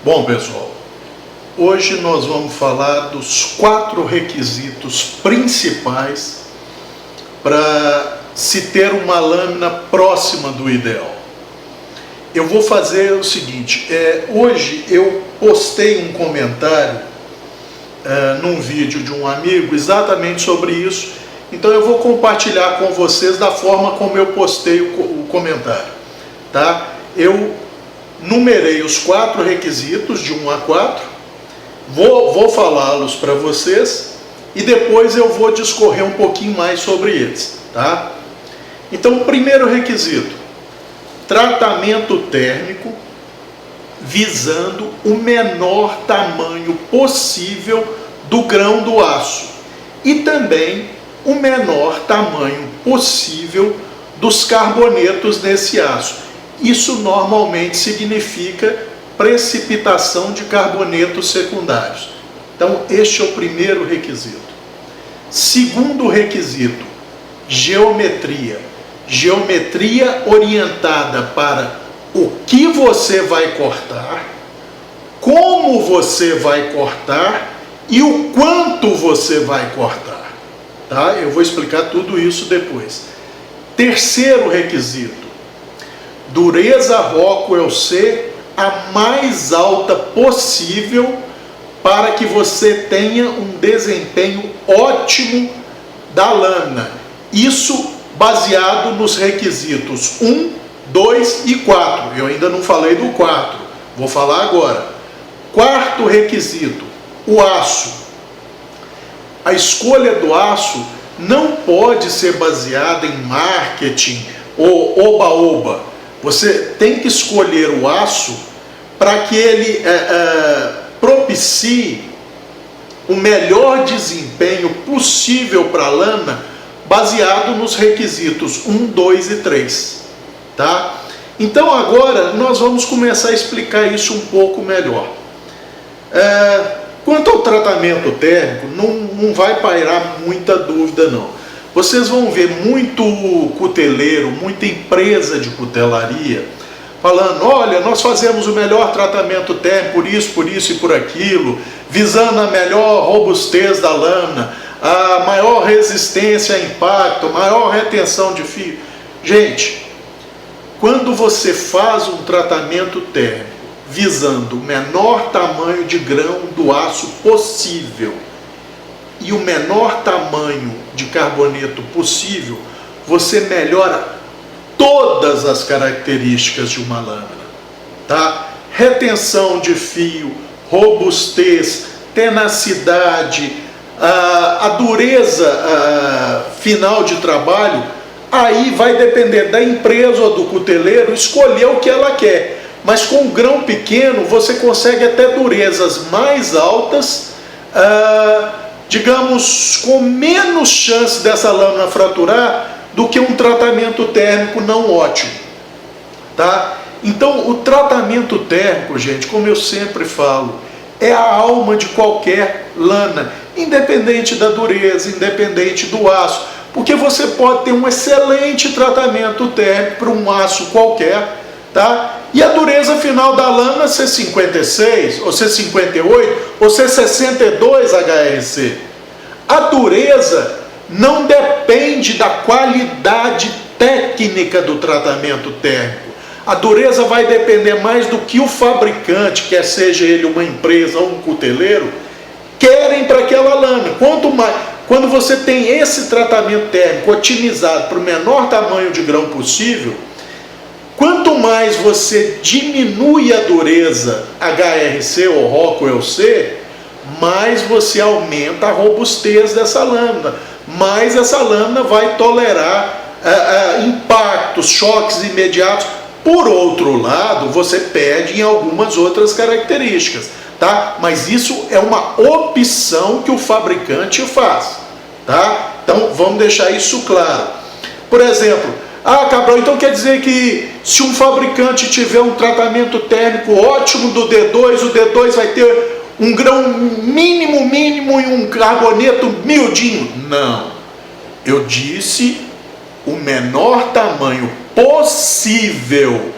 Bom, pessoal, hoje nós vamos falar dos 4 requisitos principais para se ter uma lâmina próxima do ideal. Eu vou fazer o seguinte, hoje eu postei um comentário num vídeo de um amigo exatamente sobre isso, então eu vou compartilhar com vocês da forma como eu postei o comentário, tá? Eu numerei os 4 requisitos de 1 a 4, vou falá-los para vocês e depois eu vou discorrer um pouquinho mais sobre eles, tá? Então, o primeiro requisito, tratamento térmico visando o menor tamanho possível do grão do aço e também o menor tamanho possível dos carbonetos nesse aço. Isso normalmente significa precipitação de carbonetos secundários. Então, este é o primeiro requisito. Segundo requisito, geometria. Geometria orientada para o que você vai cortar, como você vai cortar e o quanto você vai cortar. Tá? Eu vou explicar tudo isso depois. Terceiro requisito, dureza Rockwell C a mais alta possível para que você tenha um desempenho ótimo da lâmina. Isso baseado nos requisitos 1, 2 e 4. Eu ainda não falei do 4, vou falar agora. Quarto requisito, o aço. A escolha do aço não pode ser baseada em marketing ou oba-oba. Você tem que escolher o aço para que ele propicie o melhor desempenho possível para a lâmina, baseado nos requisitos 1, 2 e 3. Tá? Então agora nós vamos começar a explicar isso um pouco melhor. Quanto ao tratamento térmico, não vai pairar muita dúvida não. Vocês vão ver muito cuteleiro, muita empresa de cutelaria falando, olha, nós fazemos o melhor tratamento térmico por isso e por aquilo, visando a melhor robustez da lâmina, a maior resistência a impacto, maior retenção de fio. Gente, quando você faz um tratamento térmico visando o menor tamanho de grão do aço possível e o menor tamanho de carboneto possível, você melhora todas as características de uma lâmina, tá? Retenção de fio, robustez, tenacidade, a dureza final de trabalho. Aí vai depender da empresa ou do cuteleiro escolher o que ela quer, mas com um grão pequeno você consegue até durezas mais altas, digamos, com menos chance dessa lâmina fraturar do que um tratamento térmico não ótimo, tá? Então, o tratamento térmico, gente, como eu sempre falo, é a alma de qualquer lâmina, independente da dureza, independente do aço, porque você pode ter um excelente tratamento térmico para um aço qualquer, tá? E a dureza final da lâmina ser 56, ou ser 58, ou ser 62 HRC. A dureza não depende da qualidade técnica do tratamento térmico. A dureza vai depender mais do que o fabricante, quer seja ele uma empresa ou um cuteleiro, querem para aquela lâmina. Quando você tem esse tratamento térmico otimizado para o menor tamanho de grão possível, quanto mais você diminui a dureza HRC ou Rockwell C, mais você aumenta a robustez dessa lâmina, mais essa lâmina vai tolerar impactos, choques imediatos. Por outro lado, você perde em algumas outras características, tá? Mas isso é uma opção que o fabricante faz, tá? Então vamos deixar isso claro. Por exemplo, Cabral, então quer dizer que se um fabricante tiver um tratamento térmico ótimo do D2, o D2 vai ter um grão mínimo e um carboneto miudinho? Não. Eu disse o menor tamanho possível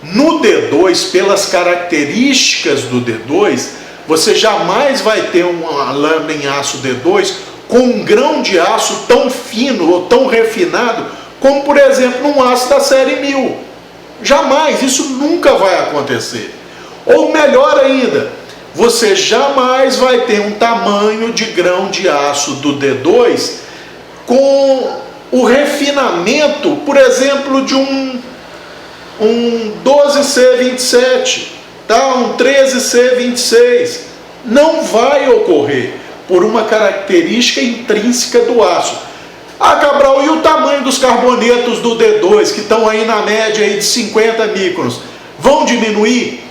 No D2, pelas características do D2, você jamais vai ter uma lâmina em aço D2 com um grão de aço tão fino ou tão refinado como, por exemplo, num aço da série 1000. Jamais, isso nunca vai acontecer. Ou melhor ainda, você jamais vai ter um tamanho de grão de aço do D2 com o refinamento, por exemplo, de um 12C27, tá? Um 13C26. Não vai ocorrer por uma característica intrínseca do aço. Ah, Cabral, e o tamanho dos carbonetos do D2, que estão aí na média aí de 50 microns, vão diminuir?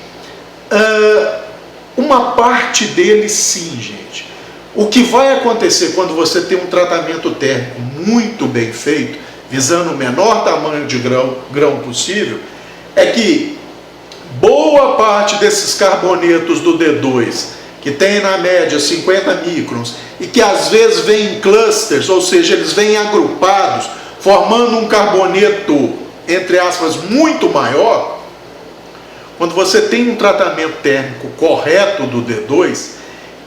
Uma parte deles sim, gente. O que vai acontecer quando você tem um tratamento térmico muito bem feito, visando o menor tamanho de grão possível, é que boa parte desses carbonetos do D2, que tem na média 50 microns, e que às vezes vêm em clusters, ou seja, eles vêm agrupados, formando um carboneto, entre aspas, muito maior. Quando você tem um tratamento térmico correto do D2,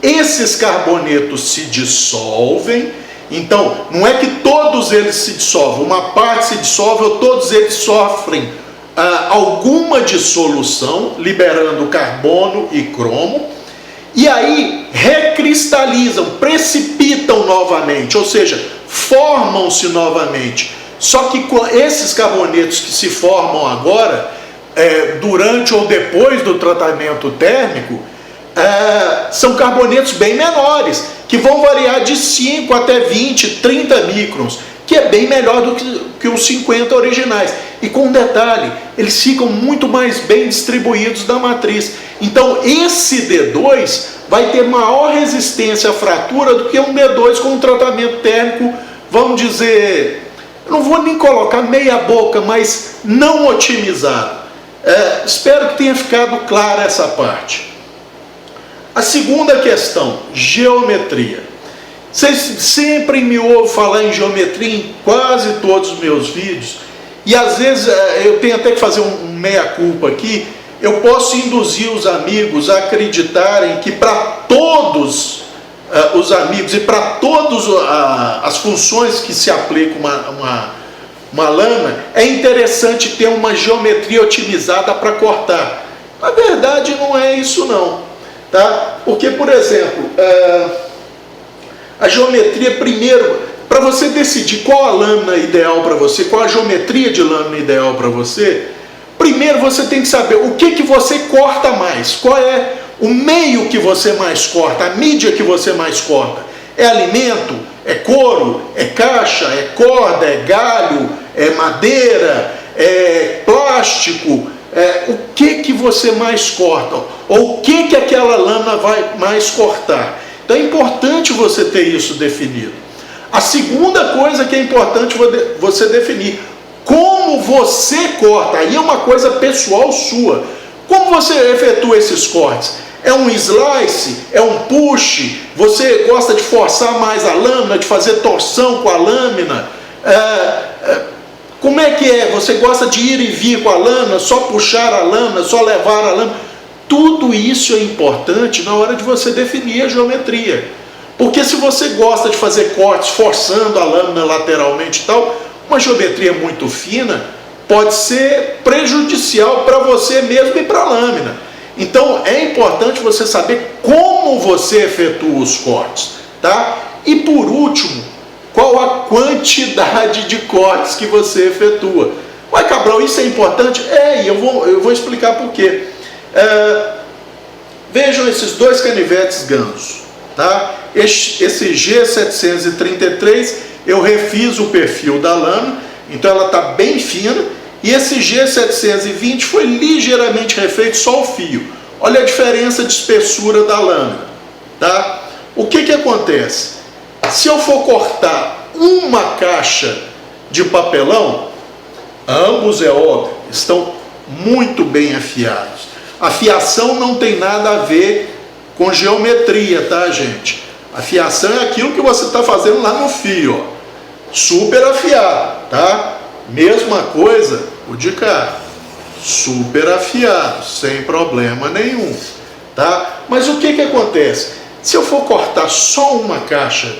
esses carbonetos se dissolvem. Então, não é que todos eles se dissolvem, uma parte se dissolve ou todos eles sofrem alguma dissolução, liberando carbono e cromo, e aí recristalizam, precipitam novamente, ou seja, formam-se novamente. Só que esses carbonetos que se formam agora, durante ou depois do tratamento térmico, são carbonetos bem menores, que vão variar de 5 até 20, 30 microns, que é bem melhor do que os 50 originais. E com um detalhe, eles ficam muito mais bem distribuídos na matriz. Então esse D2 vai ter maior resistência à fratura do que um D2 com um tratamento térmico, vamos dizer, eu não vou nem colocar meia boca, mas não otimizado. Espero que tenha ficado clara essa parte. A segunda questão, geometria. Vocês sempre me ouvem falar em geometria em quase todos os meus vídeos, e às vezes eu tenho até que fazer um meia-culpa aqui. Eu posso induzir os amigos a acreditarem que para todos os amigos e para todas as funções que se aplicam uma lâmina, é interessante ter uma geometria otimizada para cortar. Na verdade não é isso não, tá? Porque, por exemplo, a geometria, primeiro, para você decidir qual a lâmina ideal para você, qual a geometria de lâmina ideal para você, primeiro você tem que saber o que você corta mais, qual é o meio que você mais corta, a mídia que você mais corta. É alimento, é couro, é caixa, é corda, é galho, é madeira, é plástico, o que você mais corta, ou o que aquela lâmina vai mais cortar. Então é importante você ter isso definido. A segunda coisa que é importante você definir, como você corta, aí é uma coisa pessoal sua. Como você efetua esses cortes? É um slice? É um push? Você gosta de forçar mais a lâmina, de fazer torção com a lâmina? Como é que é? Você gosta de ir e vir com a lâmina, só puxar a lâmina, só levar a lâmina? Tudo isso é importante na hora de você definir a geometria. Porque se você gosta de fazer cortes forçando a lâmina lateralmente e tal, uma geometria muito fina pode ser prejudicial para você mesmo e para a lâmina. Então é importante você saber como você efetua os cortes, tá? E por último, qual a quantidade de cortes que você efetua. Ué, Cabral, isso é importante? E eu vou explicar por quê. Vejam esses dois canivetes ganso, tá? Esse G733, eu refiz o perfil da lâmina, então ela está bem fina, e esse G720 foi ligeiramente refeito, só o fio. Olha a diferença de espessura da lâmina, tá? O que acontece? Se eu for cortar uma caixa de papelão, ambos, é óbvio, estão muito bem afiados. A fiação não tem nada a ver com geometria, tá, gente? A fiação é aquilo que você está fazendo lá no fio, ó. Super afiado, tá? Mesma coisa o de cá, super afiado, sem problema nenhum, tá? Mas o que acontece? Se eu for cortar só uma caixa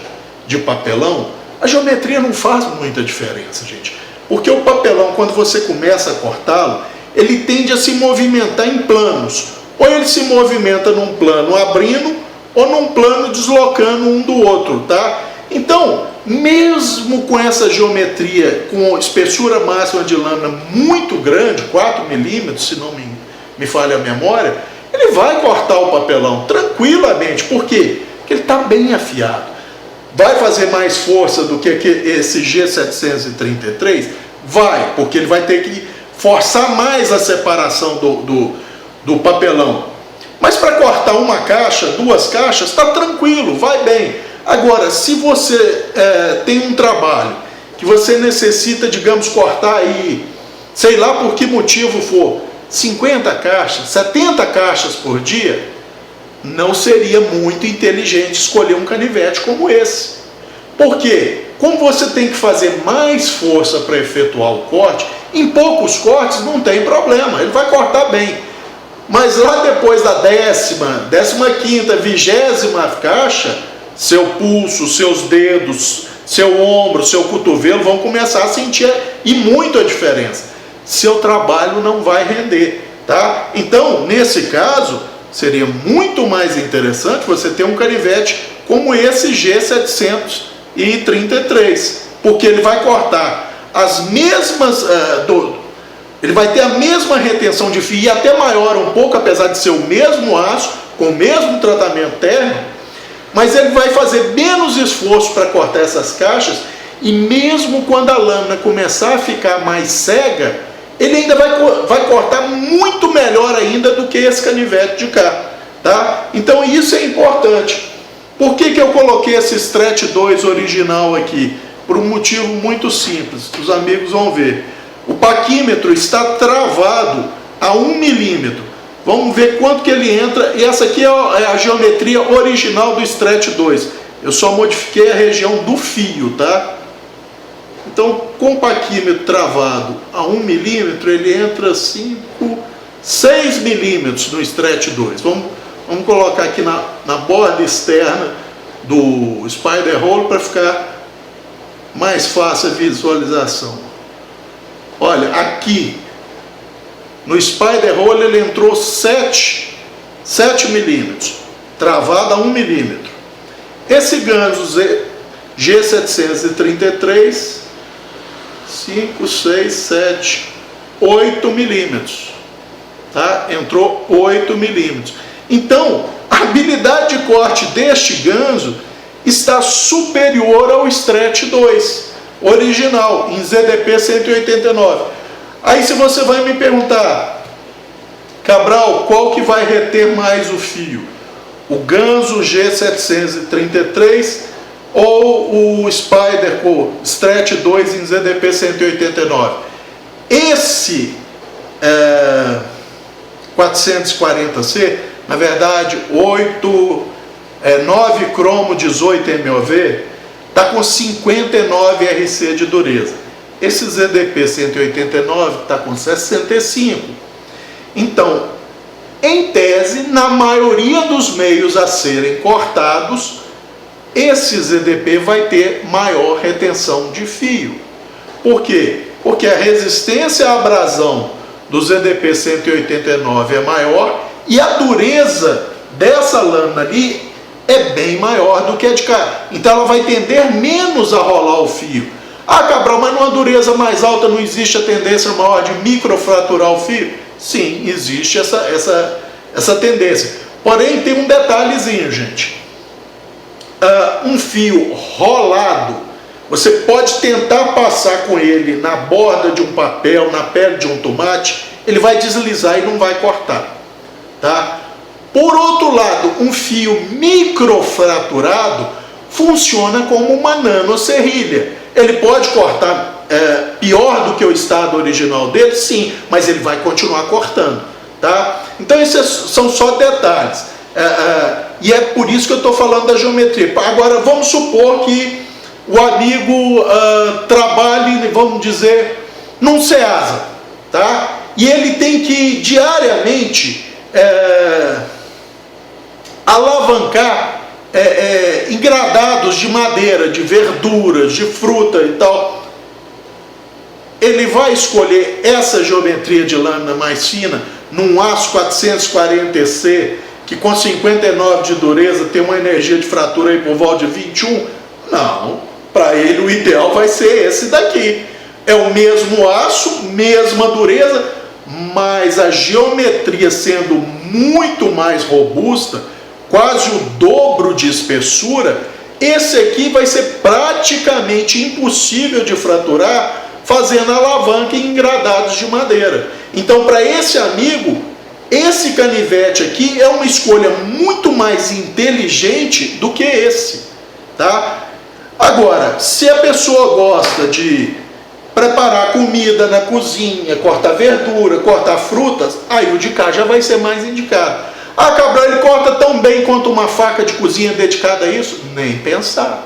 de papelão, a geometria não faz muita diferença, gente. Porque o papelão, quando você começa a cortá-lo, ele tende a se movimentar em planos. Ou ele se movimenta num plano abrindo, ou num plano deslocando um do outro, tá? Então, mesmo com essa geometria, com espessura máxima de lâmina muito grande, 4 milímetros, se não me falha a memória, ele vai cortar o papelão tranquilamente. Por quê? Porque ele está bem afiado. Vai fazer mais força do que esse G733? Vai, porque ele vai ter que forçar mais a separação do papelão. Mas para cortar uma caixa, 2 caixas, está tranquilo, vai bem. Agora, se você tem um trabalho que você necessita, digamos, cortar aí, sei lá por que motivo for, 50 caixas, 70 caixas por dia, não seria muito inteligente escolher um canivete como esse. Por quê? Como você tem que fazer mais força para efetuar o corte, em poucos cortes não tem problema, ele vai cortar bem. Mas lá depois da 10ª, 15ª, 20ª caixa, seu pulso, seus dedos, seu ombro, seu cotovelo vão começar a sentir e muito a diferença. Seu trabalho não vai render, tá? Então, nesse caso, seria muito mais interessante você ter um canivete como esse G733, porque ele vai cortar as mesmas, ele vai ter a mesma retenção de fio e até maior um pouco, apesar de ser o mesmo aço, com o mesmo tratamento térmico, mas ele vai fazer menos esforço para cortar essas caixas, e mesmo quando a lâmina começar a ficar mais cega, ele ainda vai cortar muito melhor ainda do que esse canivete de cá, tá? Então isso é importante. Por que eu coloquei esse Stretch 2 original aqui? Por um motivo muito simples, os amigos vão ver. O paquímetro está travado a 1 milímetro. Vamos ver quanto que ele entra, e essa aqui é a geometria original do Stretch 2. Eu só modifiquei a região do fio, tá? Então, com o paquímetro travado a 1 milímetro, ele entra 6 milímetros no Stretch 2. Vamos colocar aqui na borda externa do Spider Hole para ficar mais fácil a visualização. Olha, aqui no Spider Hole ele entrou 7 milímetros, travado a 1 milímetro. Esse gancho G733, 5, 6, 7, 8 milímetros, tá? Entrou 8 milímetros. Então, a habilidade de corte deste gancho está superior ao Stretch 2 original, em ZDP 189. Aí se você vai me perguntar, Cabral, qual que vai reter mais o fio? O gancho G733 ou o Spider Stretch 2 em ZDP 189? Esse 440C, na verdade 9 cromo 18 MOV, está com 59 RC de dureza. Esse ZDP 189 está com 65. Então, em tese, na maioria dos meios a serem cortados, esse ZDP vai ter maior retenção de fio. Por quê? Porque a resistência à abrasão do ZDP 189 é maior e a dureza dessa lâmina ali é bem maior do que a de cá. Então ela vai tender menos a rolar o fio. Ah, Cabral, mas numa dureza mais alta não existe a tendência maior de microfraturar o fio? Sim, existe essa tendência. Porém, tem um detalhezinho, gente. Um fio rolado, você pode tentar passar com ele na borda de um papel, na pele de um tomate, ele vai deslizar e não vai cortar, tá? Por outro lado, um fio microfraturado funciona como uma nanoserrilha. Ele pode cortar pior do que o estado original dele? Sim, mas ele vai continuar cortando, tá? Então esses são só detalhes. E é por isso que eu estou falando da geometria. Agora, vamos supor que o amigo trabalhe, vamos dizer, num Ceasa, tá? E ele tem que diariamente alavancar engradados de madeira, de verduras, de fruta e tal. Ele vai escolher essa geometria de lâmina mais fina num aço 440C, que com 59 de dureza tem uma energia de fratura aí por volta de 21? Não, para ele o ideal vai ser esse daqui. É o mesmo aço, mesma dureza, mas a geometria sendo muito mais robusta, quase o dobro de espessura, esse aqui vai ser praticamente impossível de fraturar fazendo alavanca em engradados de madeira. Então, para esse amigo, esse canivete aqui é uma escolha muito mais inteligente do que esse, tá? Agora, se a pessoa gosta de preparar comida na cozinha, cortar verdura, cortar frutas, aí o de cá já vai ser mais indicado. Ah, Cabral, ele corta tão bem quanto uma faca de cozinha dedicada a isso? Nem pensar,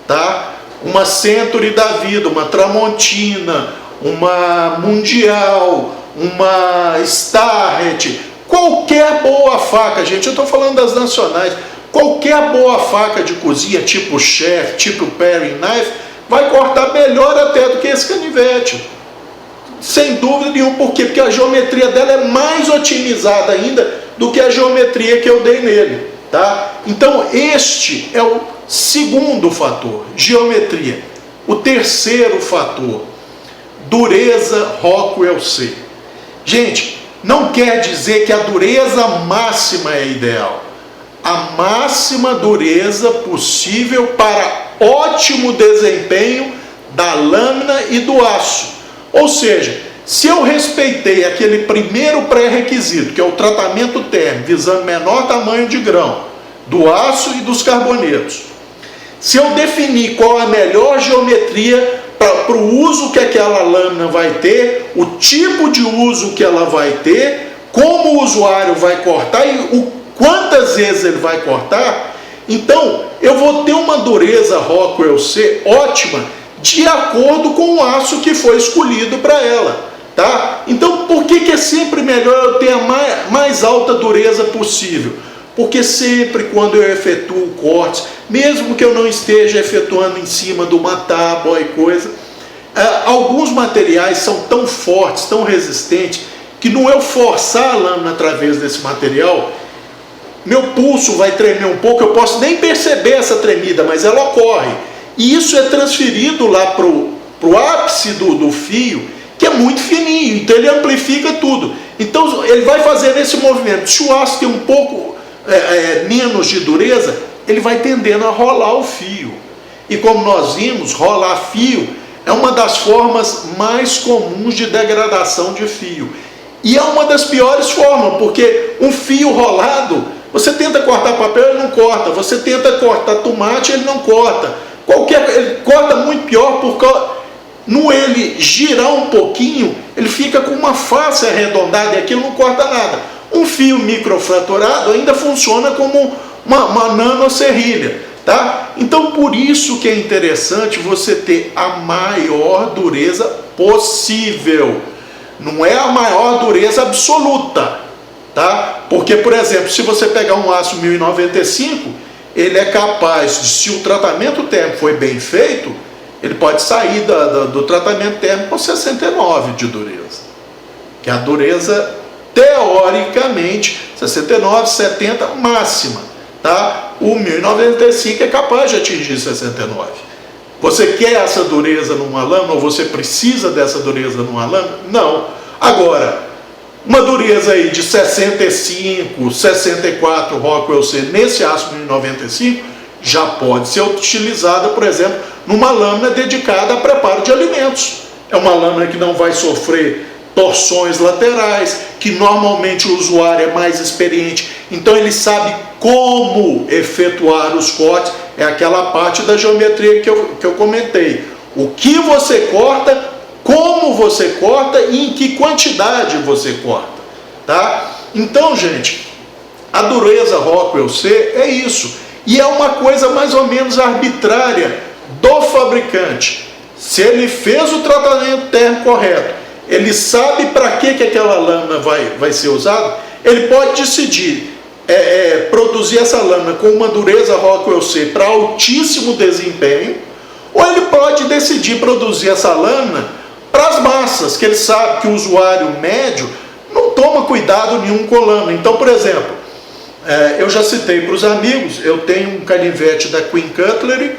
tá? Uma Century da vida, uma Tramontina, uma Mundial, uma Starrett, qualquer boa faca, gente, eu estou falando das nacionais, qualquer boa faca de cozinha, tipo chef, tipo paring knife, vai cortar melhor até do que esse canivete. Sem dúvida nenhuma. Por quê? Porque a geometria dela é mais otimizada ainda do que a geometria que eu dei nele, tá? Então este é o segundo fator, geometria. O terceiro fator, dureza Rockwell C. Gente, não quer dizer que a dureza máxima é ideal. A máxima dureza possível para ótimo desempenho da lâmina e do aço. Ou seja, se eu respeitei aquele primeiro pré-requisito, que é o tratamento térmico, visando menor tamanho de grão, do aço e dos carbonetos, se eu definir qual é a melhor geometria para o uso que aquela lâmina vai ter, o tipo de uso que ela vai ter, como o usuário vai cortar e quantas vezes ele vai cortar, então eu vou ter uma dureza Rockwell C ótima de acordo com o aço que foi escolhido para ela, tá? Então por que é sempre melhor eu ter a mais alta dureza possível? Porque sempre quando eu efetuo cortes, mesmo que eu não esteja efetuando em cima de uma tábua e coisa, alguns materiais são tão fortes, tão resistentes, que no eu forçar a lâmina através desse material, meu pulso vai tremer um pouco, eu posso nem perceber essa tremida, mas ela ocorre. E isso é transferido lá para o ápice do fio, que é muito fininho, então ele amplifica tudo. Então ele vai fazer esse movimento. Se o aço tem um pouco menos de dureza, ele vai tendendo a rolar o fio. E como nós vimos, rolar fio é uma das formas mais comuns de degradação de fio. E é uma das piores formas, porque um fio rolado, você tenta cortar papel, ele não corta. Você tenta cortar tomate, ele não corta. Ele corta muito pior, porque no ele girar um pouquinho, ele fica com uma face arredondada e aquilo não corta nada. Um fio microfraturado ainda funciona como uma nanoserrilha, tá? Então por isso que é interessante você ter a maior dureza possível. Não é a maior dureza absoluta, tá? Porque, por exemplo, se você pegar um aço 1095, ele é capaz, se o tratamento térmico foi bem feito, ele pode sair do tratamento térmico com 69 de dureza, que é a dureza teoricamente 69, 70 máxima, tá? O 1095 é capaz de atingir 69. Você quer essa dureza numa lâmina, ou você precisa dessa dureza numa lâmina? Não. Agora, uma dureza aí de 65, 64 Rockwell C nesse aço 1095 já pode ser utilizada, por exemplo, numa lâmina dedicada a preparo de alimentos. É uma lâmina que não vai sofrer torções laterais, que normalmente o usuário é mais experiente, então ele sabe como efetuar os cortes. É aquela parte da geometria que eu comentei. O que você corta, como você corta e em que quantidade você corta, tá? Então, gente, a dureza Rockwell C é isso. E é uma coisa mais ou menos arbitrária do fabricante. Se ele fez o tratamento térmico correto ele sabe para que aquela lâmina vai ser usada, ele pode decidir produzir essa lâmina com uma dureza Rockwell C para altíssimo desempenho, ou ele pode decidir produzir essa lâmina para as massas, que ele sabe que o usuário médio não toma cuidado nenhum com lâmina. Então, por exemplo, eu já citei para os amigos, eu tenho um canivete da Queen Cutlery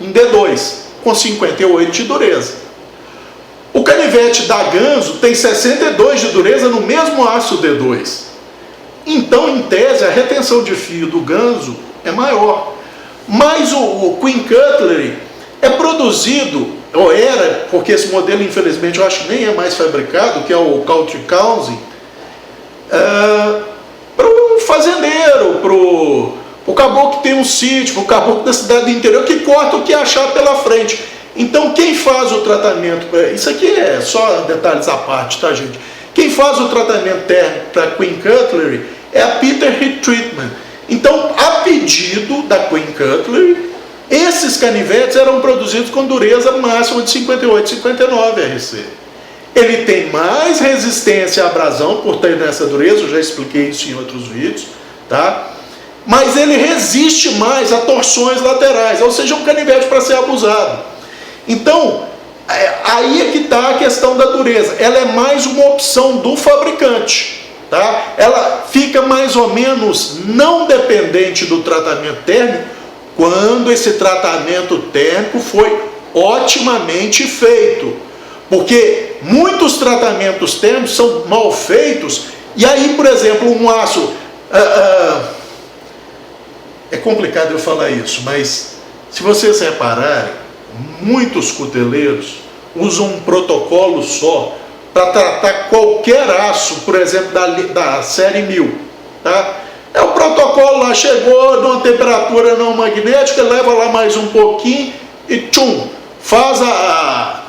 em D2, com 58 de dureza. O canivete da Ganzo tem 62 de dureza no mesmo aço D2. Então, em tese, a retenção de fio do Ganzo é maior. Mas o Queen Cutlery é produzido, ou era, porque esse modelo, infelizmente, eu acho que nem é mais fabricado, que é o Country Cousin, para o fazendeiro, para o caboclo que tem um sítio, para o caboclo da cidade do interior, que corta o que achar pela frente. Então, quem faz o tratamento, isso aqui é só detalhes à parte, tá, gente? Quem faz o tratamento térmico para Queen Cutlery é a Peter Heat Treatment. Então, a pedido da Queen Cutlery, esses canivetes eram produzidos com dureza máxima de 58, 59 RC. Ele tem mais resistência à abrasão por ter nessa dureza, eu já expliquei isso em outros vídeos, tá? Mas ele resiste mais a torções laterais, ou seja, um canivete para ser abusado. Então, aí é que está a questão da dureza. Ela é mais uma opção do fabricante, tá? Ela fica mais ou menos não dependente do tratamento térmico quando esse tratamento térmico foi otimamente feito. Porque muitos tratamentos térmicos são mal feitos, e aí, por exemplo, um aço... é complicado eu falar isso, mas se vocês repararem, muitos cuteleiros usam um protocolo só para tratar qualquer aço, por exemplo, da série 1000, tá? O protocolo lá chegou numa temperatura não magnética, leva lá mais um pouquinho e tchum, faz a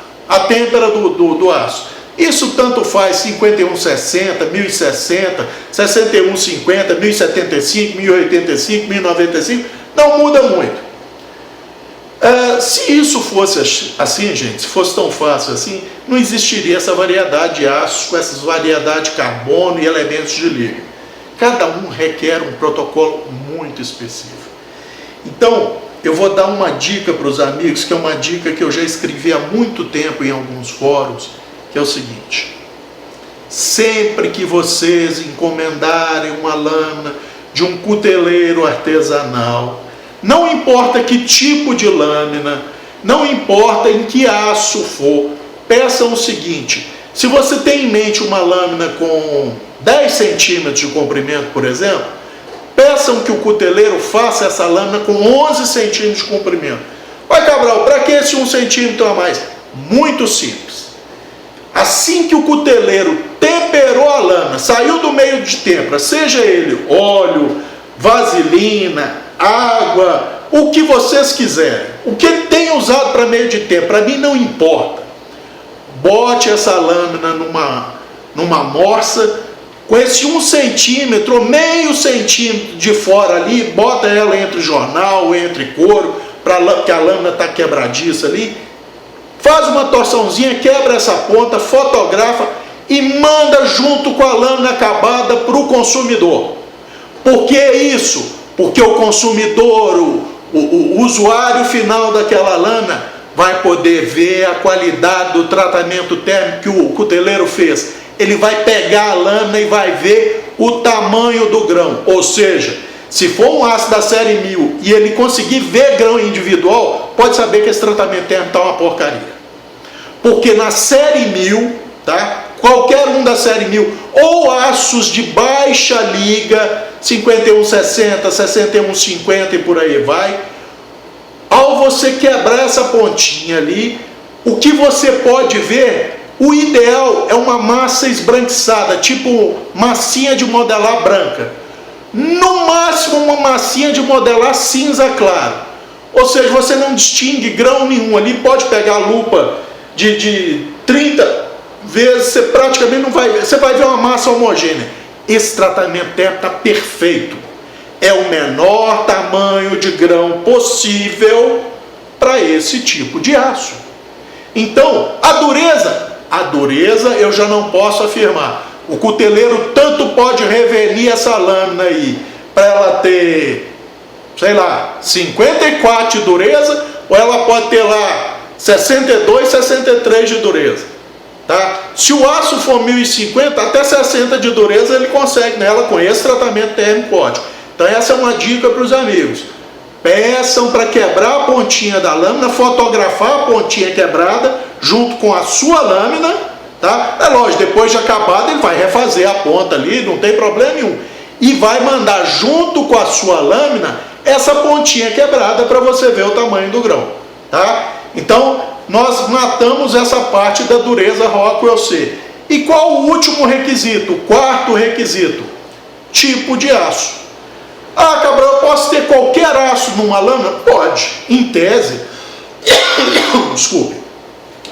têmpera do aço. Isso tanto faz 5160, 1060, 6150, 1075, 1085, 1095, não muda muito. Se isso fosse assim, gente, se fosse tão fácil assim, não existiria essa variedade de aços, com essas variedades de carbono e elementos de liga. Cada um requer um protocolo muito específico. Então, eu vou dar uma dica para os amigos, que é uma dica que eu já escrevi há muito tempo em alguns fóruns, que é o seguinte: sempre que vocês encomendarem uma lâmina de um cuteleiro artesanal, não importa que tipo de lâmina, não importa em que aço for, peçam o seguinte: se você tem em mente uma lâmina com 10 centímetros de comprimento, por exemplo, peçam que o cuteleiro faça essa lâmina com 11 centímetros de comprimento. Vai, Cabral, para que esse 1 centímetro a mais? Muito simples. Assim que o cuteleiro temperou a lâmina, saiu do meio de têmpera, seja ele óleo, vaselina, água, o que vocês quiserem, o que ele tem usado para meio de têmpera, para mim não importa. Bote essa lâmina numa morsa, com esse 1 centímetro ou meio centímetro de fora ali, bota ela entre jornal, entre couro, porque a lâmina está quebradiça ali, faz uma torçãozinha, quebra essa ponta, fotografa e manda junto com a lâmina acabada para o consumidor. Por que isso? Porque o consumidor, o usuário final daquela lâmina, vai poder ver a qualidade do tratamento térmico que o cuteleiro fez. Ele vai pegar a lâmina e vai ver o tamanho do grão. Ou seja, se for um aço da série 1000 e ele conseguir ver grão individual, pode saber que esse tratamento térmico está uma porcaria. Porque na série 1000, tá? Qualquer um da série 1000, ou aços de baixa liga, 5160, 6150 e por aí vai, ao você quebrar essa pontinha ali, o que você pode ver, o ideal é uma massa esbranquiçada, tipo massinha de modelar branca. No máximo uma massinha de modelar cinza claro. Ou seja, você não distingue grão nenhum ali, pode pegar a lupa de 30 vezes, você praticamente não vai ver, você vai ver uma massa homogênea. Esse tratamento térmico está perfeito. É o menor tamanho de grão possível para esse tipo de aço. Então, a dureza A dureza eu já não posso afirmar. O cuteleiro tanto pode revelir essa lâmina aí, para ela ter, sei lá, 54 de dureza, ou ela pode ter lá 62, 63 de dureza. Tá? Se o aço for 1050, até 60 de dureza ele consegue nela com esse tratamento térmico ótico. Então essa é uma dica para os amigos. Peçam para quebrar a pontinha da lâmina, fotografar a pontinha quebrada junto com a sua lâmina, tá? É lógico, depois de acabado ele vai refazer a ponta ali, não tem problema nenhum. E vai mandar junto com a sua lâmina essa pontinha quebrada para você ver o tamanho do grão, tá? Então nós matamos essa parte da dureza Rockwell C. E qual o último requisito? O quarto requisito: tipo de aço. Ah, Cabral, eu posso ter qualquer aço numa lâmina? Pode, em tese. Desculpe.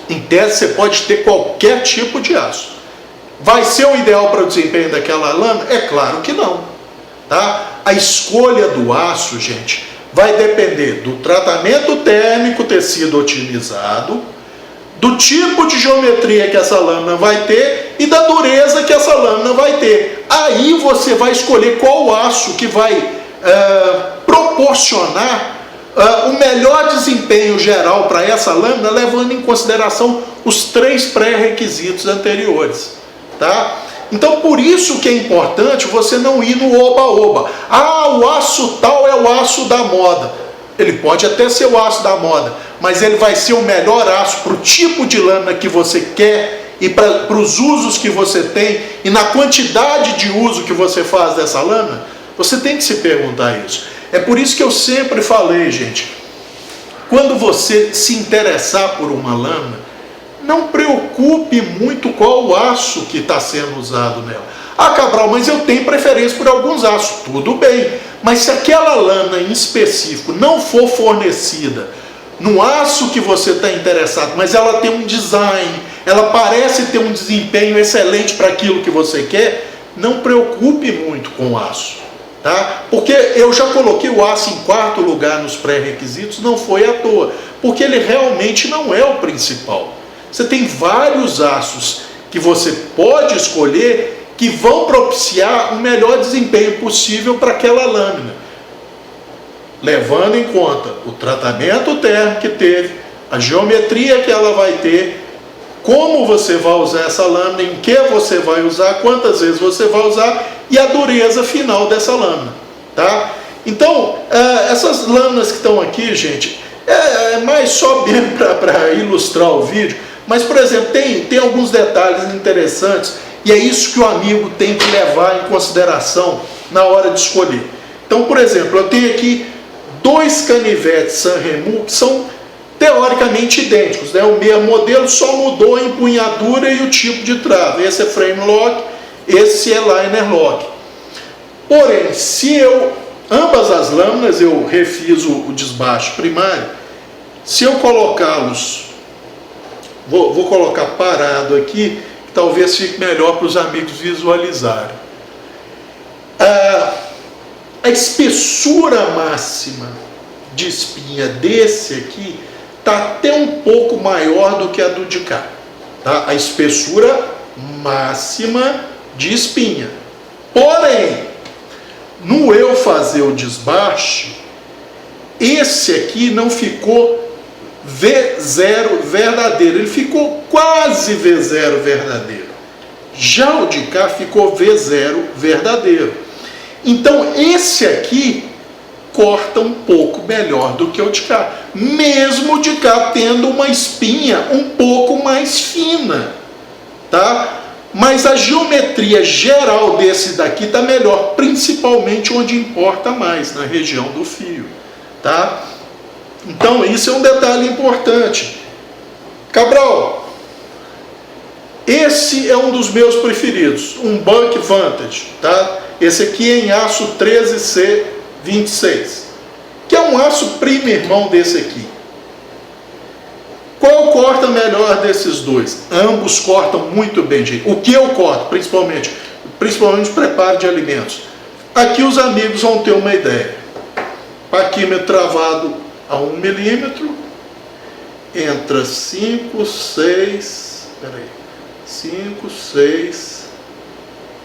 Em tese você pode ter qualquer tipo de aço. Vai ser o ideal para o desempenho daquela lâmina? É claro que não. Tá? A escolha do aço, gente, vai depender do tratamento térmico ter sido otimizado, do tipo de geometria que essa lâmina vai ter e da dureza que essa lâmina vai ter. Aí você vai escolher qual aço que vai proporcionar o melhor desempenho geral para essa lâmina, levando em consideração os 3 pré-requisitos anteriores. Tá? Então por isso que é importante você não ir no oba-oba. Ah, o aço tal é o aço da moda. Ele pode até ser o aço da moda, mas ele vai ser o melhor aço para o tipo de lâmina que você quer e para os usos que você tem e na quantidade de uso que você faz dessa lâmina. Você tem que se perguntar isso. É por isso que eu sempre falei, gente, quando você se interessar por uma lâmina, não preocupe muito qual o aço que está sendo usado nela. Ah, Cabral, mas eu tenho preferência por alguns aços. Tudo bem, mas se aquela lâmina em específico não for fornecida no aço que você está interessado, mas ela tem um design, ela parece ter um desempenho excelente para aquilo que você quer, não preocupe muito com o aço. Tá? Porque eu já coloquei o aço em 4º lugar nos pré-requisitos, não foi à toa, porque ele realmente não é o principal. Você tem vários aços que você pode escolher que vão propiciar o melhor desempenho possível para aquela lâmina, levando em conta o tratamento térmico que teve, a geometria que ela vai ter, como você vai usar essa lâmina, em que você vai usar, quantas vezes você vai usar e a dureza final dessa lâmina, tá? Então, essas lâminas que estão aqui, gente, é mais só mesmo para ilustrar o vídeo, mas, por exemplo, tem alguns detalhes interessantes e é isso que o amigo tem que levar em consideração na hora de escolher. Então, por exemplo, eu tenho aqui 2 canivetes Sanremo que são teoricamente idênticos, né? O mesmo modelo, só mudou a empunhadura e o tipo de trava. Esse é frame lock, esse é liner lock. Porém, se ambas as lâminas eu refiz o desbaste primário, se eu colocá-los, vou colocar parado aqui, que talvez fique melhor para os amigos visualizarem. A espessura máxima de espinha desse aqui está até um pouco maior do que a do de cá, tá? A espessura máxima de espinha. Porém, no eu fazer o desbaste, esse aqui não ficou V0 verdadeiro, ele ficou quase V0 verdadeiro. Já o de cá ficou V0 verdadeiro. Então esse aqui corta um pouco melhor do que o de cá, mesmo o de cá tendo uma espinha um pouco mais fina, tá? Mas a geometria geral desse daqui está melhor, principalmente onde importa mais, na região do fio, tá? Então isso é um detalhe importante. Cabral, esse é um dos meus preferidos, um Buck Vantage, tá? Esse aqui é em aço 13C26, que é um aço primo irmão desse aqui. Qual corta melhor desses dois? Ambos cortam muito bem, gente. O que eu corto, principalmente preparo de alimentos. Aqui os amigos vão ter uma ideia. Paquímetro travado a 1 milímetro, entra 5, 6, peraí, 5,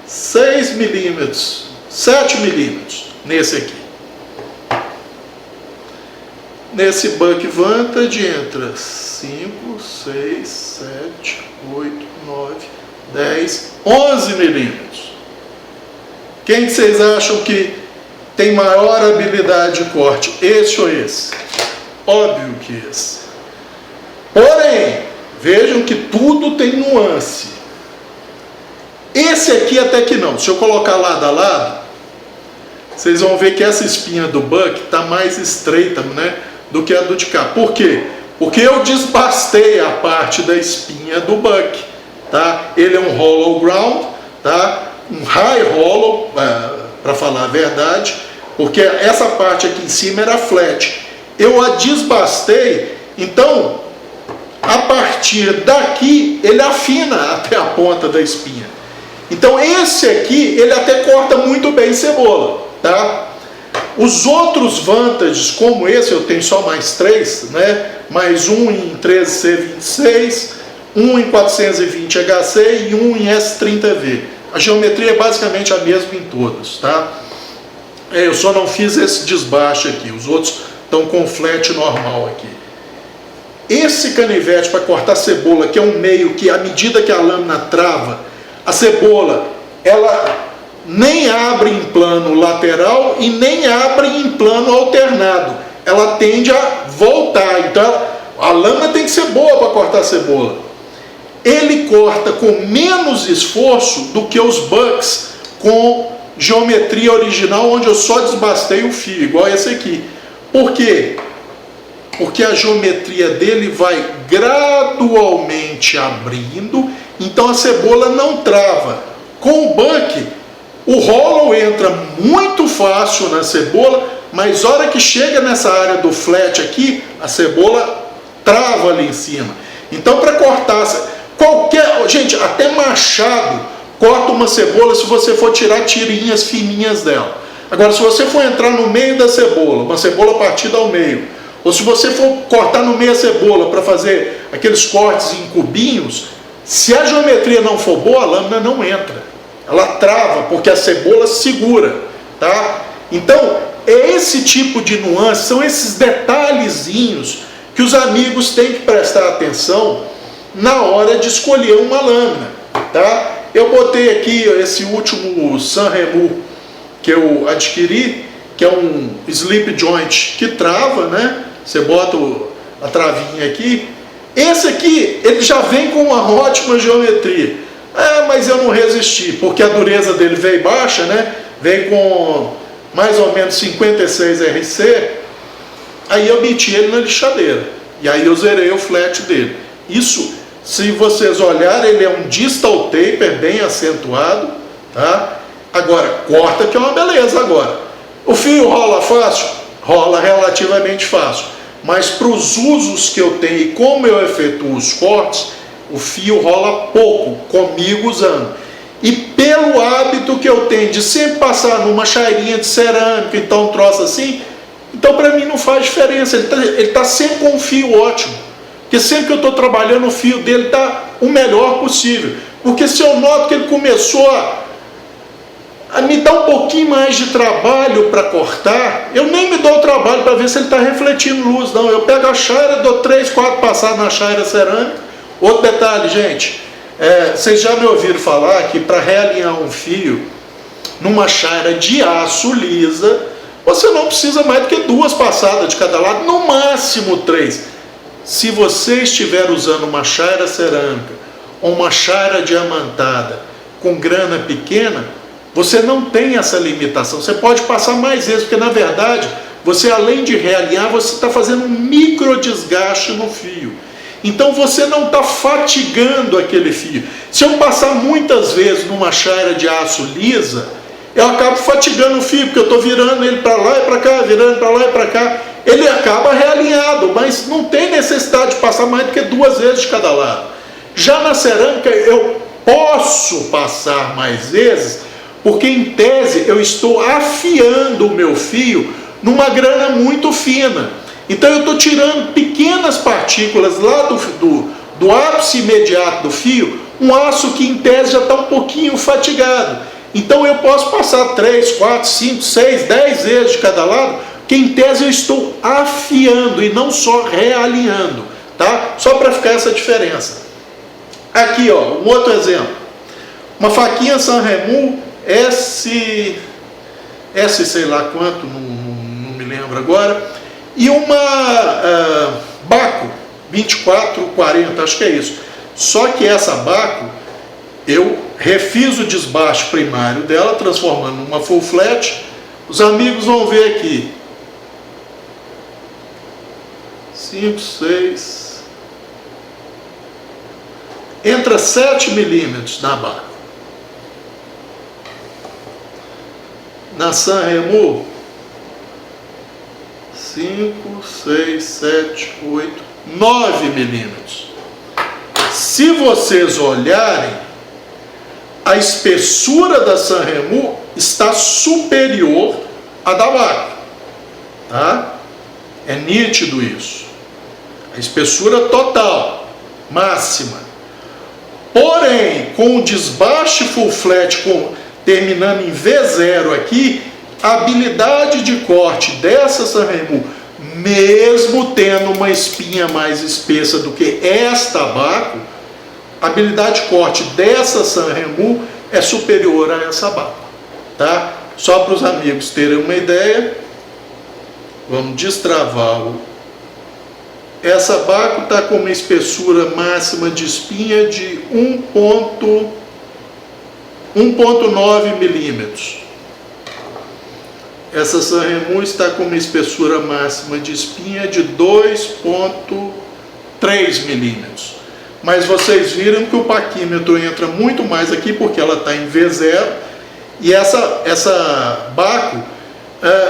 6 milímetros, 7 milímetros nesse aqui. Nesse Buck Vantage entra 5, 6, 7, 8, 9, 10, 11 milímetros. Quem que vocês acham que tem maior habilidade de corte? Esse ou esse? Óbvio que esse. Porém, vejam que tudo tem nuance. Esse aqui até que não. Se eu colocar lado a lado, vocês vão ver que essa espinha do Buck está mais estreita, né, do que a do de cá. Por quê? Porque eu desbastei a parte da espinha do Buck. Tá? Ele é um hollow ground, tá? Um high hollow, para falar a verdade, porque essa parte aqui em cima era flat. Eu a desbastei, então a partir daqui ele afina até a ponta da espinha. Então esse aqui ele até corta muito bem cebola, tá? Os outros Vantages como esse, eu tenho só mais 3, né? Mais um em 13C26, um em 420HC e um em S30V. A geometria é basicamente a mesma em todos, tá? Eu só não fiz esse desbaixo aqui, os outros estão com flat normal aqui. Esse canivete para cortar cebola, que é um meio que à medida que a lâmina trava, a cebola, ela nem abre em plano lateral e nem abre em plano alternado. Ela tende a voltar, então a lâmina tem que ser boa para cortar cebola. Ele corta com menos esforço do que os Bucks com geometria original, onde eu só desbastei o fio, igual esse aqui. Por quê? Porque a geometria dele vai gradualmente abrindo, então a cebola não trava. Com o Buck, o hollow entra muito fácil na cebola, mas a hora que chega nessa área do flat aqui, a cebola trava ali em cima. Então para cortar, gente, até machado corta uma cebola se você for tirar tirinhas fininhas dela. Agora, se você for entrar no meio da cebola, uma cebola partida ao meio, ou se você for cortar no meio a cebola para fazer aqueles cortes em cubinhos, se a geometria não for boa, a lâmina não entra. Ela trava, porque a cebola segura, tá? Então, é esse tipo de nuance, são esses detalhezinhos que os amigos têm que prestar atenção na hora de escolher uma lâmina, tá? Eu botei aqui esse último Sanremo que eu adquiri, que é um slip joint que trava, né? Você bota a travinha aqui. Esse aqui, ele já vem com uma ótima geometria. Mas eu não resisti, porque a dureza dele veio baixa, né? Veio com mais ou menos 56 RC. Aí eu meti ele na lixadeira. E aí eu zerei o flat dele. Isso, se vocês olharem, ele é um distal taper bem acentuado, tá? Agora, corta que é uma beleza agora. O fio rola fácil? Rola relativamente fácil. Mas para os usos que eu tenho e como eu efetuo os cortes, o fio rola pouco, comigo usando. E pelo hábito que eu tenho de sempre passar numa chairinha de cerâmica, então um troço assim, então para mim não faz diferença. Ele tá sempre com um fio ótimo. Porque sempre que eu estou trabalhando, o fio dele está o melhor possível. Porque se eu noto que ele começou a me dar um pouquinho mais de trabalho para cortar, eu nem me dou o trabalho para ver se ele está refletindo luz, não. Eu pego a chaira, dou 3, 4 passadas na chaira cerâmica. Outro detalhe, gente, vocês já me ouviram falar que para realinhar um fio numa chaira de aço lisa, você não precisa mais do que 2 passadas de cada lado, no máximo 3. Se você estiver usando uma chaira cerâmica ou uma chaira diamantada com grana pequena, você não tem essa limitação. Você pode passar mais vezes, porque na verdade, você além de realinhar, você está fazendo um micro desgaste no fio. Então você não está fatigando aquele fio. Se eu passar muitas vezes numa chaira de aço lisa, eu acabo fatigando o fio, porque eu estou virando ele para lá e para cá, virando para lá e para cá. Ele acaba realinhado, mas não tem necessidade de passar mais do que 2 vezes de cada lado. Já na cerâmica eu posso passar mais vezes, porque em tese eu estou afiando o meu fio numa grana muito fina. Então eu estou tirando pequenas partículas lá do ápice imediato do fio um aço que em tese já está um pouquinho fatigado. Então eu posso passar 3, 4, 5, 6, 10 vezes de cada lado, que em tese eu estou afiando e não só realinhando, tá? Só para ficar essa diferença. Aqui, ó, um outro exemplo. Uma faquinha Sanremo S sei lá quanto, não me lembro agora, e uma Baco 2440, acho que é isso. Só que essa Baco, eu refiz o desbaste primário dela, transformando numa full flat. Os amigos vão ver aqui. 5, 6... Entra 7 milímetros na Baco. Na Sanremo, 5, 6, 7, 8, 9 milímetros. Se vocês olharem, a espessura da Sanremo está superior à da Baco, tá? É nítido isso. A espessura total, máxima. Porém, com o desbaste full flat terminando em V0 aqui, a habilidade de corte dessa Sanremo, mesmo tendo uma espinha mais espessa do que esta Baco, a habilidade de corte dessa Sanremo é superior a essa Baco, tá? Só para os amigos terem uma ideia, vamos destravar essa Baco está com uma espessura máxima de espinha de 1,9 milímetros. Essa Sanremo está com uma espessura máxima de espinha de 2,3 milímetros. Mas vocês viram que o paquímetro entra muito mais aqui porque ela está em V0 e essa Baco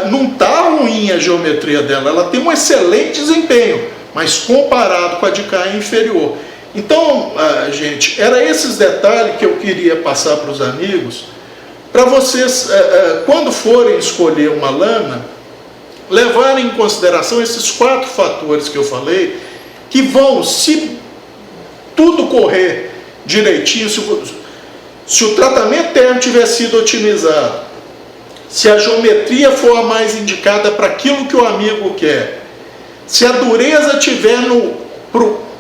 não está ruim a geometria dela, ela tem um excelente desempenho, mas comparado com a de cá é inferior. Então, gente, era esses detalhes que eu queria passar para os amigos, para vocês, quando forem escolher uma lâmina, levarem em consideração esses 4 fatores que eu falei, que vão, se tudo correr direitinho, se o tratamento térmico tiver sido otimizado, se a geometria for a mais indicada para aquilo que o amigo quer, se a dureza tiver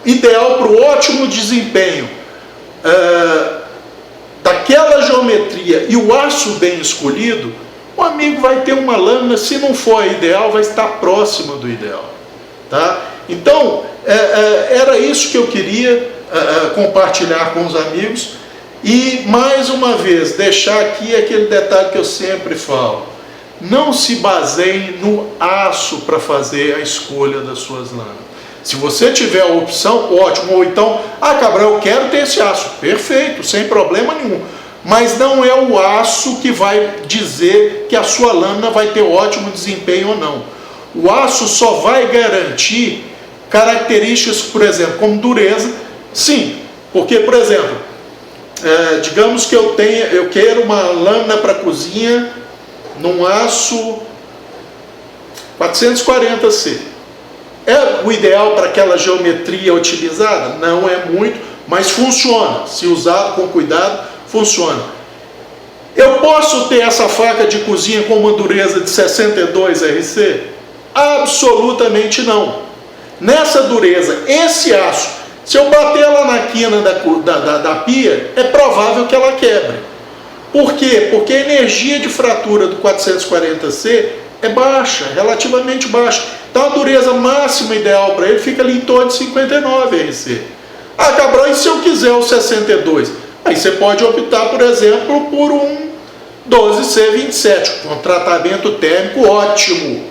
ideal para o ótimo desempenho daquela geometria e o aço bem escolhido, o amigo vai ter uma lâmina, se não for a ideal, vai estar próxima do ideal, tá? Então, era isso que eu queria compartilhar com os amigos. E, mais uma vez, deixar aqui aquele detalhe que eu sempre falo: não se baseie no aço para fazer a escolha das suas lâminas. Se você tiver a opção, ótimo. Ou então, Cabral, eu quero ter esse aço. Perfeito, sem problema nenhum. Mas não é o aço que vai dizer que a sua lâmina vai ter ótimo desempenho ou não. O aço só vai garantir características, por exemplo, como dureza. Sim, porque, por exemplo, digamos que eu quero uma lâmina para cozinha num aço 440C. É o ideal para aquela geometria utilizada? Não é muito, mas funciona. Se usado com cuidado, funciona. Eu posso ter essa faca de cozinha com uma dureza de 62 RC? Absolutamente não. Nessa dureza, esse aço, se eu bater ela na quina da pia, é provável que ela quebre. Por quê? Porque a energia de fratura do 440C é baixa, relativamente baixa. Então a dureza máxima ideal para ele fica ali em torno de 59 RC. Cabral, e se eu quiser o 62? Aí você pode optar, por exemplo, por um 12C27, com tratamento térmico ótimo.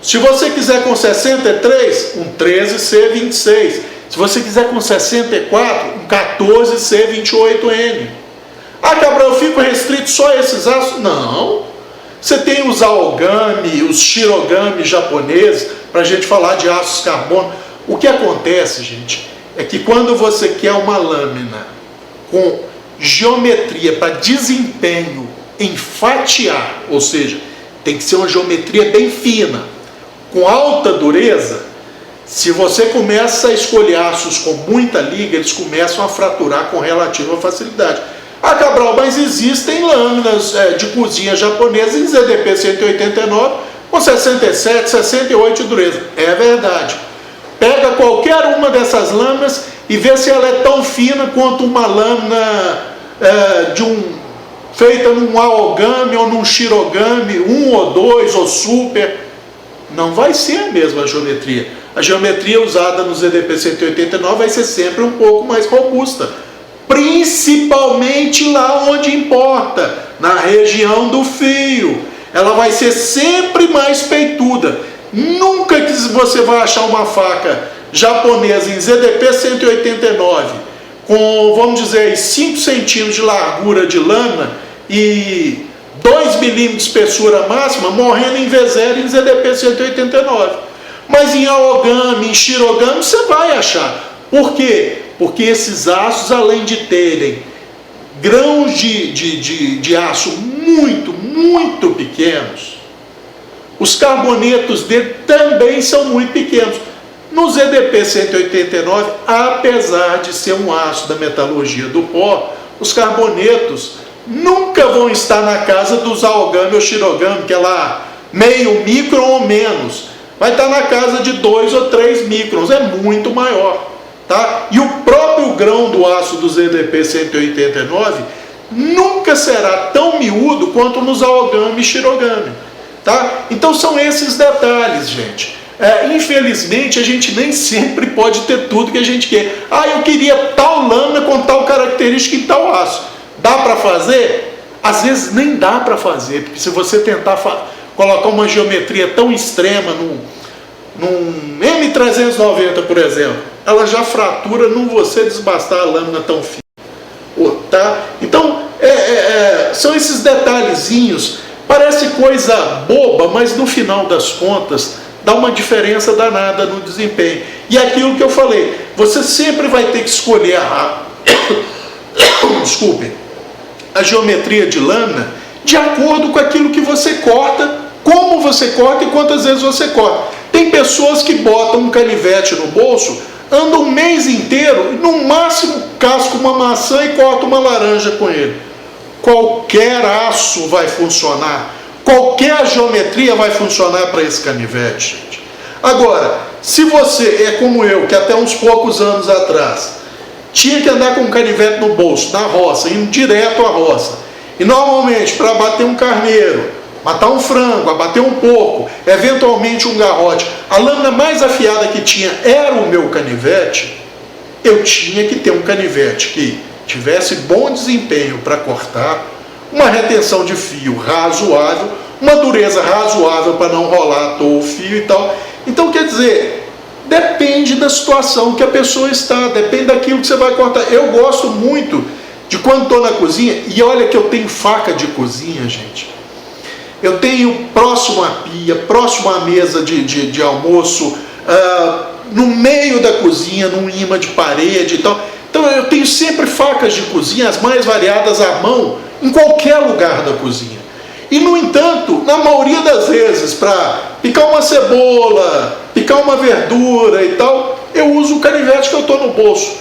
Se você quiser com 63, um 13C26. Se você quiser com 64, um 14C28N. Cabral, eu fico restrito só a esses aços? Não. Você tem os aogami, os shirogami japoneses, para a gente falar de aços carbono. O que acontece, gente, é que quando você quer uma lâmina com geometria para desempenho em fatiar, ou seja, tem que ser uma geometria bem fina, com alta dureza, Se você começa a escolher aços com muita liga, eles começam a fraturar com relativa facilidade. Ah, Cabral, mas existem lâminas de cozinha japonesa em ZDP 189 com 67, 68 de dureza. É verdade. Pega qualquer uma dessas lâminas e vê se ela é tão fina quanto uma lâmina feita num aogami ou num shirogami, 1 ou 2 ou super. Não vai ser a mesma geometria. A geometria usada no ZDP 189 vai ser sempre um pouco mais robusta, principalmente lá onde importa, na região do fio. Ela vai ser sempre mais peituda. Nunca que você vai achar uma faca japonesa em ZDP 189 com, vamos dizer, 5 centímetros de largura de lâmina e 2 milímetros de espessura máxima morrendo em V0 em ZDP 189. Mas em aogami, em shirogami você vai achar. Por quê? Porque esses aços, além de terem grãos de aço muito pequenos, os carbonetos dele também são muito pequenos. No ZDP 189, apesar de ser um aço da metalurgia do pó, os carbonetos nunca vão estar na casa dos aogami ou shirogami, que é lá meio micron ou menos. Vai estar na casa de 2 ou 3 microns, é muito maior. Tá? E o próprio grão do aço do ZDP 189 nunca será tão miúdo quanto nos aogami e shirogami. Tá? Então são esses detalhes, gente. Infelizmente a gente nem sempre pode ter tudo que a gente quer. Ah, eu queria tal lâmina com tal característica em tal aço. Dá para fazer? Às vezes nem dá para fazer, porque se você tentar colocar uma geometria tão extrema num M390, por exemplo, ela já fratura num você desbastar a lâmina tão fina. Tá? Então, são esses detalhezinhos, parece coisa boba, mas no final das contas dá uma diferença danada no desempenho. E é aquilo que eu falei, você sempre vai ter que escolher desculpem, a geometria de lâmina de acordo com aquilo que você corta, como você corta e quantas vezes você corta. Tem pessoas que botam um canivete no bolso, andam um mês inteiro e no máximo casca uma maçã e corta uma laranja com ele. Qualquer aço vai funcionar, qualquer geometria vai funcionar para esse canivete, gente. Agora, se você é como eu, que até uns poucos anos atrás tinha que andar com um canivete no bolso, na roça, indo direto à roça, e normalmente para bater um carneiro, matar um frango, abater um porco, eventualmente um garrote, a lâmina mais afiada que tinha era o meu canivete. Eu tinha que ter um canivete que tivesse bom desempenho para cortar, uma retenção de fio razoável, uma dureza razoável para não rolar à toa o fio e tal. Então, quer dizer, depende da situação que a pessoa está, depende daquilo que você vai cortar. Eu gosto muito de quando estou na cozinha, e olha que eu tenho faca de cozinha, gente. Eu tenho próximo à pia, próximo à mesa de almoço, no meio da cozinha, num imã de parede e tal. Então eu tenho sempre facas de cozinha, as mais variadas à mão, em qualquer lugar da cozinha. E no entanto, na maioria das vezes, para picar uma cebola, picar uma verdura e tal, eu uso o canivete que eu estou no bolso.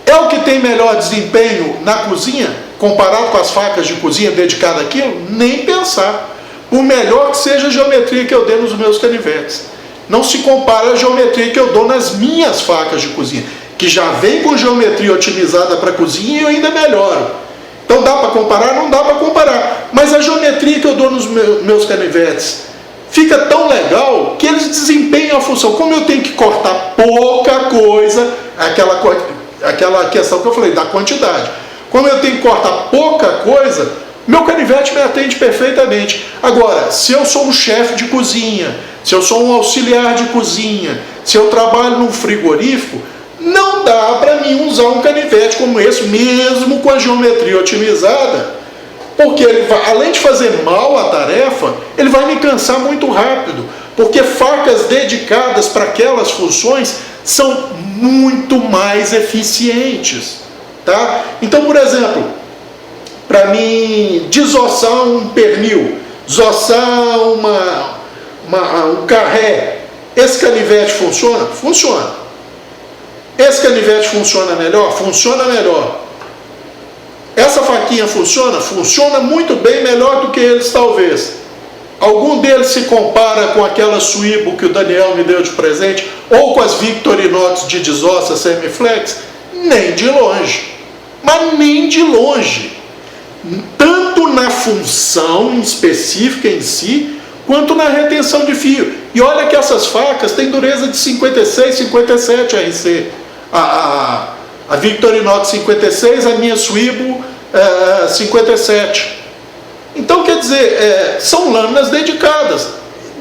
É o que tem melhor desempenho na cozinha, comparado com as facas de cozinha dedicadas àquilo? Nem pensar. Por melhor que seja a geometria que eu dei nos meus canivetes, não se compara à geometria que eu dou nas minhas facas de cozinha, que já vem com geometria otimizada para cozinha e eu ainda melhoro. Então dá para comparar? Não dá para comparar. Mas a geometria que eu dou nos meus canivetes fica tão legal que eles desempenham a função. Como eu tenho que cortar pouca coisa, aquela questão que eu falei, da quantidade. Como eu tenho que cortar pouca coisa, meu canivete me atende perfeitamente. Agora, se eu sou um chefe de cozinha, se eu sou um auxiliar de cozinha, se eu trabalho num frigorífico, não dá para mim usar um canivete como esse, mesmo com a geometria otimizada, porque ele vai, além de fazer mal a tarefa, ele vai me cansar muito rápido, porque facas dedicadas para aquelas funções são muito mais eficientes. Tá? Então, por exemplo, para mim desossar um pernil, desossar um carré, Esse canivete funciona? Funciona. Esse canivete funciona melhor? Funciona melhor. Essa faquinha funciona? Funciona muito bem, melhor do que eles talvez. Algum deles se compara com aquela Swibo que o Daniel me deu de presente, ou com as Victorinox de desossa Semiflex? Nem de longe. Mas nem de longe. Tanto na função específica em si, quanto na retenção de fio. E olha que essas facas têm dureza de 56, 57 RC. A Victorinox 56, a minha Swibo 57. Então, quer dizer, são lâminas dedicadas.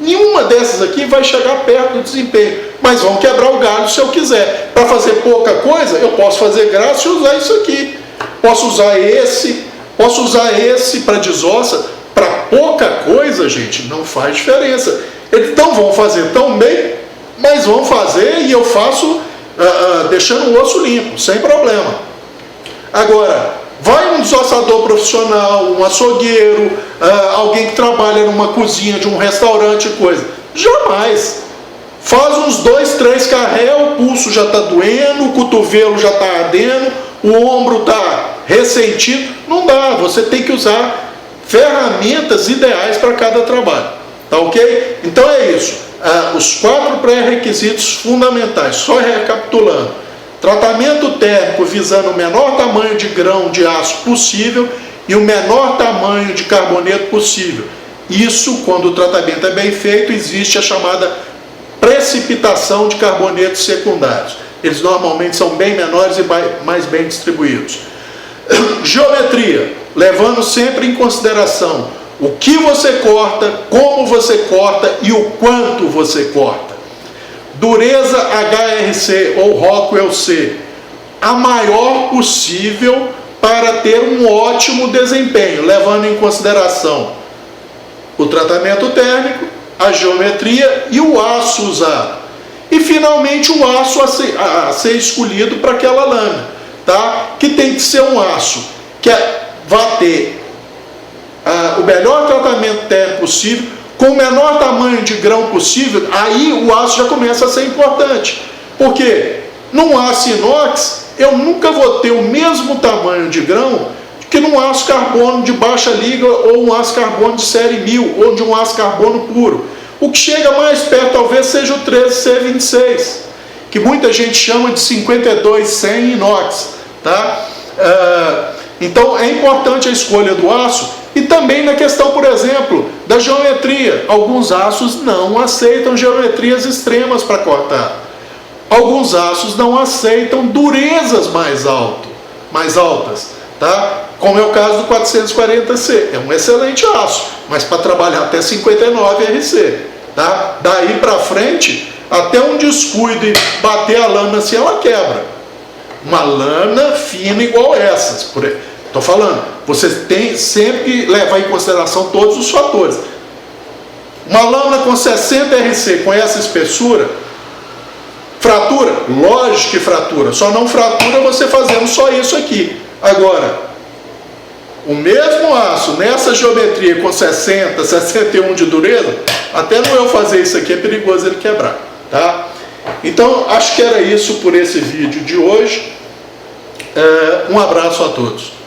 Nenhuma dessas aqui vai chegar perto do desempenho, mas vão quebrar o galho se eu quiser. Para fazer pouca coisa, eu posso fazer graça e usar isso aqui. Posso usar esse para desossa. Para pouca coisa, gente, não faz diferença. Eles não vão fazer tão bem, mas vão fazer, e eu faço deixando o osso limpo, sem problema. Agora, vai um desossador profissional, um açougueiro, alguém que trabalha numa cozinha de um restaurante, coisa. Jamais. Faz uns 2, 3 carré, o pulso já está doendo, o cotovelo já está ardendo, o ombro está ressentido. Não dá, você tem que usar ferramentas ideais para cada trabalho. Tá ok? Então é isso. Os 4 pré-requisitos fundamentais, só recapitulando: tratamento térmico visando o menor tamanho de grão de aço possível e o menor tamanho de carboneto possível. Isso, quando o tratamento é bem feito, existe a chamada precipitação de carbonetos secundários. Eles normalmente são bem menores e mais bem distribuídos. Geometria, levando sempre em consideração o que você corta, como você corta e o quanto você corta. Dureza HRC ou Rockwell C, a maior possível para ter um ótimo desempenho, levando em consideração o tratamento térmico, a geometria e o aço usado. E finalmente o aço a ser escolhido para aquela lâmina, tá? Que tem que ser um aço que vai ter o melhor tratamento térmico possível, com o menor tamanho de grão possível. Aí o aço já começa a ser importante. Porque num aço inox eu nunca vou ter o mesmo tamanho de grão que num aço carbono de baixa liga, ou um aço carbono de série 1000, ou de um aço carbono puro. O que chega mais perto talvez seja o 13C26, que muita gente chama de 52-100 inox, tá? Então é importante a escolha do aço. E também na questão, por exemplo, da geometria. Alguns aços não aceitam geometrias extremas para cortar. Alguns aços não aceitam durezas mais altas, tá? Como é o caso do 440C. É um excelente aço, mas para trabalhar até 59 RC, tá? Daí para frente, até um descuido e bater a lâmina assim, ela quebra. Uma lâmina fina igual essas, estou falando, você tem sempre que levar em consideração todos os fatores. Uma lâmina com 60 RC, com essa espessura, fratura? Lógico que fratura, só não fratura você fazendo só isso aqui. Agora, o mesmo aço nessa geometria com 60, 61 de dureza, até no eu fazer isso aqui é perigoso ele quebrar, tá? Então, acho que era isso por esse vídeo de hoje. Um abraço a todos.